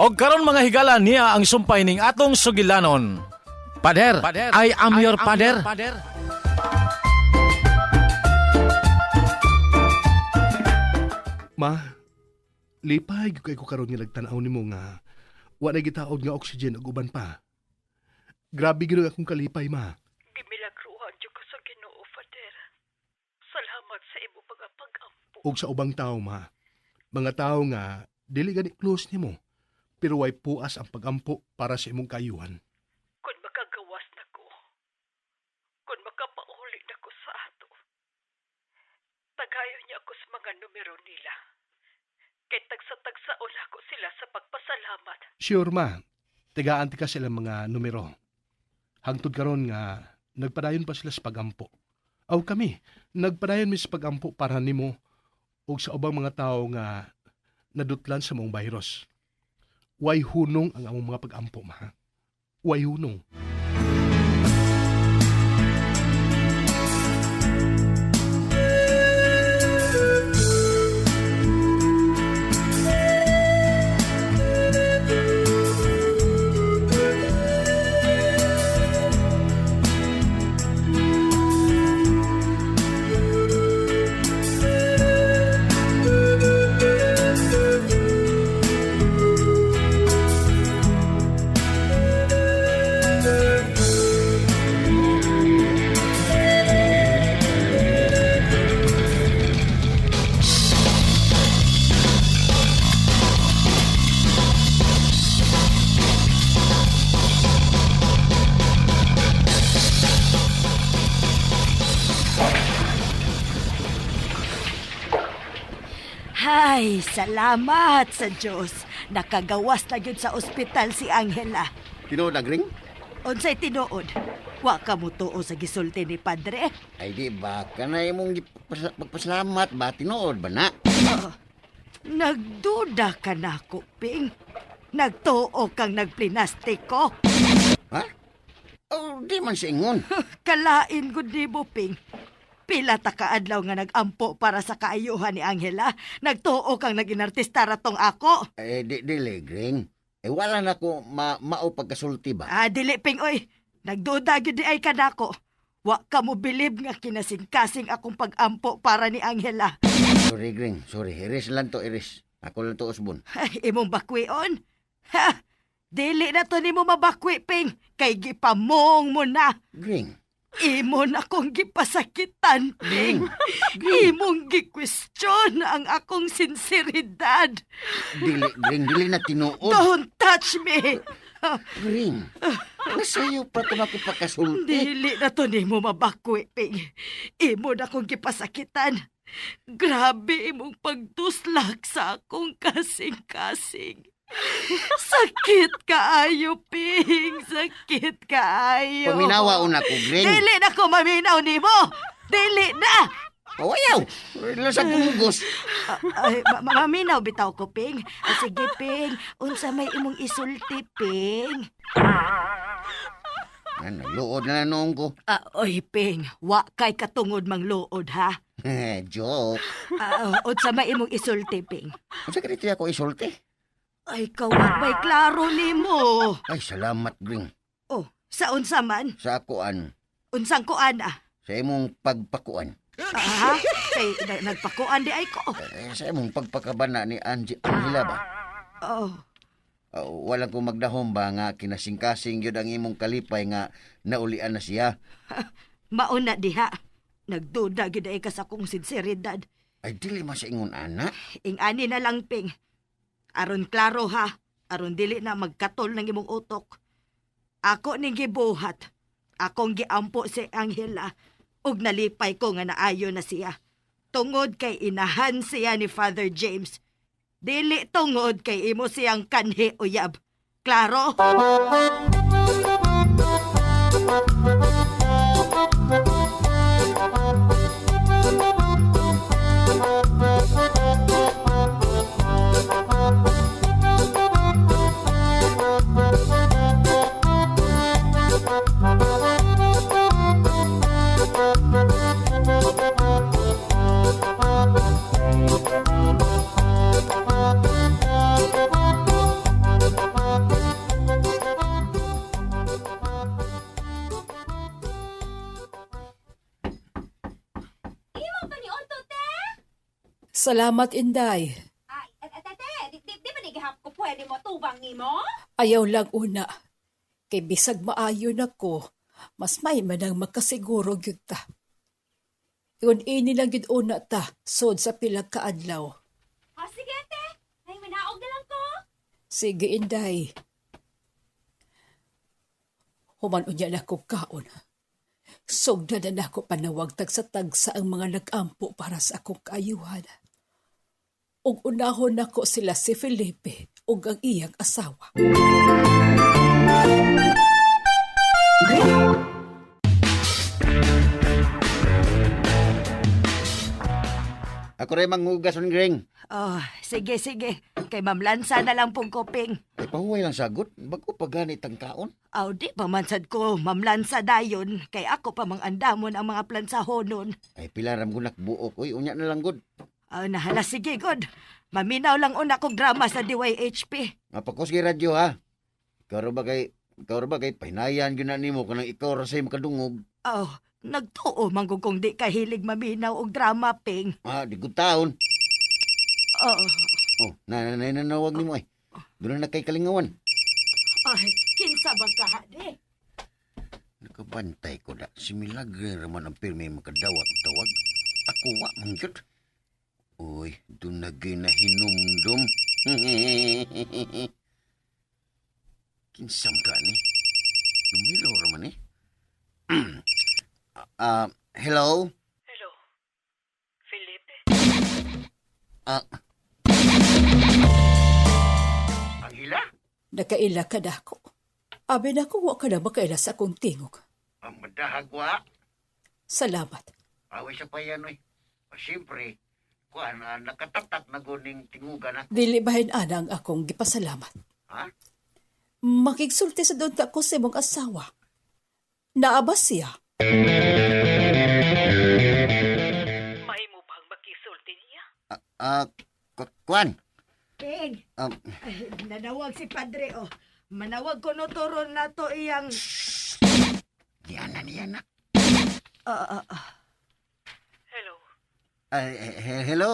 Og karon mga higala niya ang sumpay ning atong sugilanon. Pader, I am your pader. Ma, lipay gyud kay ko karon nga nagtan-aw nimo nga wa na gitaod nga oxygen ug uban pa. Grabe gyud akong kalipay, ma. Gimilagruhan jud ko sa Ginoo, Father. Salamat sa imo pag-ampo. Ug sa ubang tawo, ma. Mga tawo nga dili gani close nimo, pero way puas ang pagampo para sa imong kayuhan. Kung makagawas na ko, kung makapauli na ko sa ato, tagayon niya ako sa mga numero nila. Kay tagsa-tagsaon ako sila sa pagpasalamat. Sure, ma. Tigaan ti ka sila mga numero. Hangtod karon nga nagpadayon pa sila sa pagampo. Aw kami, nagpadayon mi sa pagampo para nimo ug sa ubang mga tawo nga nadutlan sa mong virus. Way hunong ang among mga pagampo, ma. Way hunong. Ay, salamat sa Diyos. Nakagawas na yun sa ospital si Angela. Tinood na, Gring? Unsay tinuod? Wa ka mo tuo sa gisulti ni Padre? Ay di ba, kanay mong magpasalamat ba? Tinood ba na? Nagduda ka na ko, Ping. Nagtuo kang nagplinastiko. Ha? Oh, di man siya ingon. Kalain ko di mo, Ping. Pila ta kaadlaw nga nagampo para sa kaayuhan ni Angela. Nagtuo kang naginartista ratong ako. Dili, Gring. Wala na ko mao pagkasulti ba? Dili, Ping, oy. Nagduda gyud di ay kanako. Wa ka mo bilib nga kinasing-kasing akong pagampo para ni Angela. Sorry, Gring. Sorry. Iris lang to, Iris. Ako lang to, Osbon. Ay, imong bakwion? Ha! Dili na to nimo mabakwi, Ping. Kay gipamong mo na. Gring. Imon akong gipasakitan, Ping. Imong gi-question ang akong sinseridad. Dili, Gring. Dili na tinuod. Don't touch me. Gring. Masayo pa ito ako pagkasulti. Dili na to nimo mabakwi, Ping. Imon akong gipasakitan. Grabe imong pagduslak sa akong kasing-kasing. Sakit kaayo, Ping. Sakit kaayo. Paminawa una ko, Gring. Dili na ko maminaw nimo. Dili na. Pawayaw. Wala sa pumugos. Maminaw bitaw ko, Ping. Sige, Ping. Unsa may imong isulti, Ping? Ano, luod na noong ko. Oy, Ping. Wa kay katungod mang luod, ha? Joke. Unsa may imong isulti, Ping? Unsa ka dito ako isulti? Ay, kawag may klaro nimo. Ay, salamat, Gring. Oh, sa unsa man? Sa akuan. Unsang kuan, ah? Sa imong pagpakuan. Ha? Kay nagpakuan di ay ko. Sa imong pagpakabana ni Angela ba? Oh. Walang ko magdahom ba nga kinasing-kasing yun ang imong kalipay nga naulian na siya. Mauna diha. Nagduda gyud ay ka sa kong sinseridad. Ay, dili man sa ingon, ana. Ing-ani na lang, Ping. Aron klaro, ha? Aron dili na magkatol ng imong utok. Ako ning gibuhat. Akong giampo si Angela. Ug nalipay ko nga naayo na siya. Tungod kay inahan siya ni Father James. Dili tungod kay imo siyang kanhi uyab. Klaro? Salamat, Inday. Ay, ate, di ba nagihap ko pwede mo tubang ni mo? Ayaw lang una. Kay bisag maayo na ko, mas may manang makasiguro gyud ta. Yun ini lang gyud una ta, sod sa pilag kaadlaw. Ha, sige ate. Ay, manaog na lang ko. Sige, Inday. Human unya na ko kaon. Sugda na nako panawag tagsa-tagsa ang mga nag-ampo para sa akong kaayuhan. Ug unahon nako sila si Felipe ug ang iyang asawa. Ako rin manghugas ng ring. Oh, sige. Kay Ma'am Lansa na lang pong koping. Ay, pahuway lang sagot. Bago pa ganit ang kaon. Aw, di pamansad ko, Ma'am Lansa dayon. Kay ako pa mang andamon ang mga plansahonon. Ay, pilaram ko nakbuok. Uy, unya na lang good. Nahala, sige, God. Maminaw lang una kong drama sa DYHP. Mapakos kay radyo ha. Ikaw ra ba kay pahinayan yun na nimo kanang ikaw ra sa'y makadungog. Oh, nagtuo manggugong di kahilig maminaw og drama, Ping. Di good taon. Oh, Oh, nanawag nimo ay. Doon na kay kalingawan. ay, kinsa ba ka, de? Nakabantay ko da. Si Milagre raman ang pirmi makadawat-tawag. Ako wa mangyot. Uy, doon na ginahinumdum. Kinsam ka ni? Numero raman eh. Hello? Hello? Felipe? Angela? Nakaila ka na ako. Abi na ko, wa ka na makaila sa akong tingog. Ang madahagwa. Salamat. Away sa payan, oy. Siyempre, kuan, nakatatat na guning tingugan ako. Dili bahin ana ang akong gipasalamat. Ha? Makigsulti sa doon ka ko sa imong asawa. Naabas siya. Mahimo bang makisulti niya? Kuan. Ping, Um, nanawag si Padre, oh. Manawag ko no turon na to iyang... Diyan na. Hello? Hello.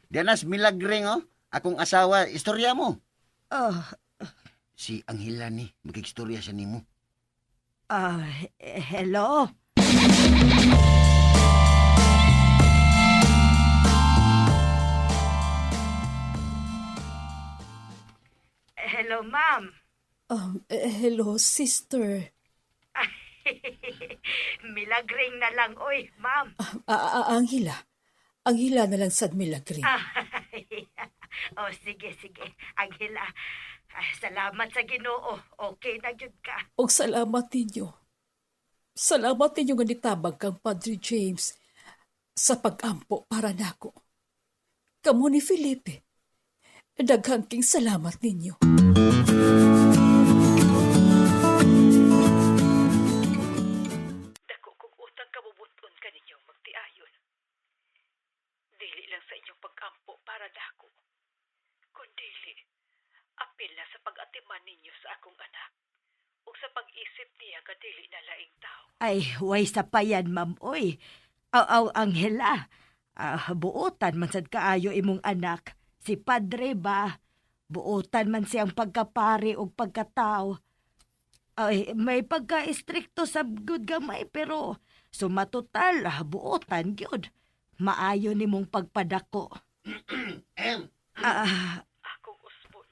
Dianas Milagring, oh. Akong asawa, istorya mo. Oh, Si Angela ni, magkikstorya siya nimo. hello? Hello, ma'am. Hello, sister. Milagring na lang, oy, ma'am. Anghila. Anghila na lang sad Milagring. Oh, sige. Angela, salamat sa Ginoo. Okay na yun ka. Og salamat ninyo. Salamat ninyo nga nitabag kang Padre James sa pag-ampo para nako. Kamu ni Felipe. Daghang king salamat ninyo. Dako kong utang kabubuton ka ninyong magtiayon. Dili lang sa inyong pag-ampo para dako. Kundili, apil na sa pag-atiman ninyo sa akong anak o sa pag-isip niya nga dili na laing tao. Ay, way sa payan, ma'am, oy. Aw, Angela. Buotan man sad kaayo imong anak. Si Padre ba? Buotan man siyang pagkapari o pagkatao. Ay, may pagka-istrikto sa good gamay pero sumatotal, buotan gyud. Maayo nimong pagpadako. Akong usbon,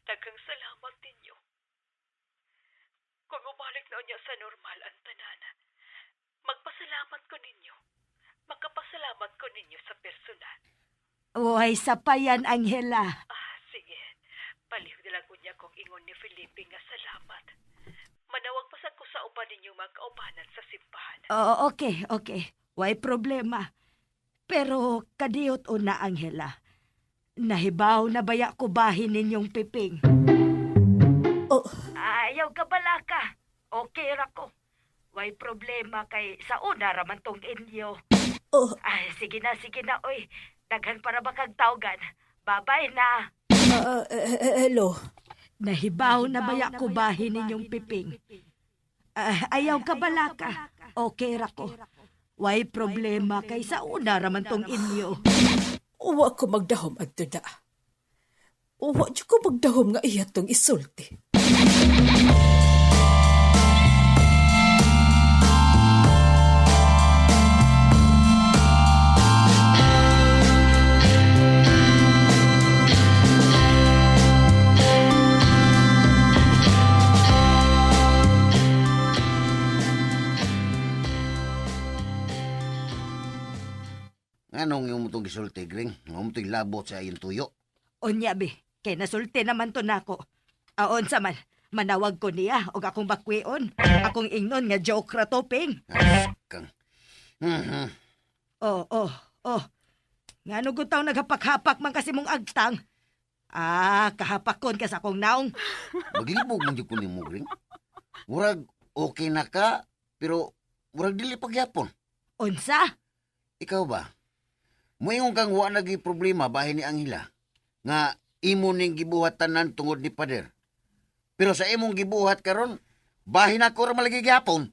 daghang salamat ninyo. Kung umalik na niya sa normal ang tanana, magpasalamat ko ninyo. Magkapasalamat ko ninyo sa personal. Way sa payan, Angela. Sige. Palihog na lang ko niya kung ingon ni Felipe nga salamat. Manawag pa sad ko sa uban ninyo magkaubanan sa simbahan. Oo, okay. Way problema. Pero kadiyot una, Angela. Nahibaw na baya ko bahin ninyong piping. Oh, Ayaw ka bala ka. Okay ra ko. Way problema kay sa una raman tong inyo. oh, Sige na, oy. Daghan para ba kag tawgan. Babay na. hello. Nahibaw na baya ko bahin ninyong piping. Ayaw ka bala ka. Okay ra ko. Way problema kay sa una raman tong inyo. Uwa ko magdahom adto da. Uwa dyan ko magdahom nga iya tong isulti. Anong yung mutong gisulti, Gring? Ang mutong labot sa iyong tuyo. Unya, be. Kay nasulti naman to nako. Aon sa man, manawag ko niya o akong bakwion. Akong ingnon nga joke ra to, Ping. Kang. Oh. Nga no gutaw naghapak-hapak man kasi mong agtang. Kahapakon ka sa akong naong. Maglibog man dyan ko ni mo, Gring. Murag okay na ka, pero murag dili pagyapon. Unsa? Ikaw ba? Moingon kang wa nagi problema bahin ni Angela nga imo ning gibuhat tanan tungod ni pader. Pero sa imong gibuhat karon, bahin ako ra malagi gyapon.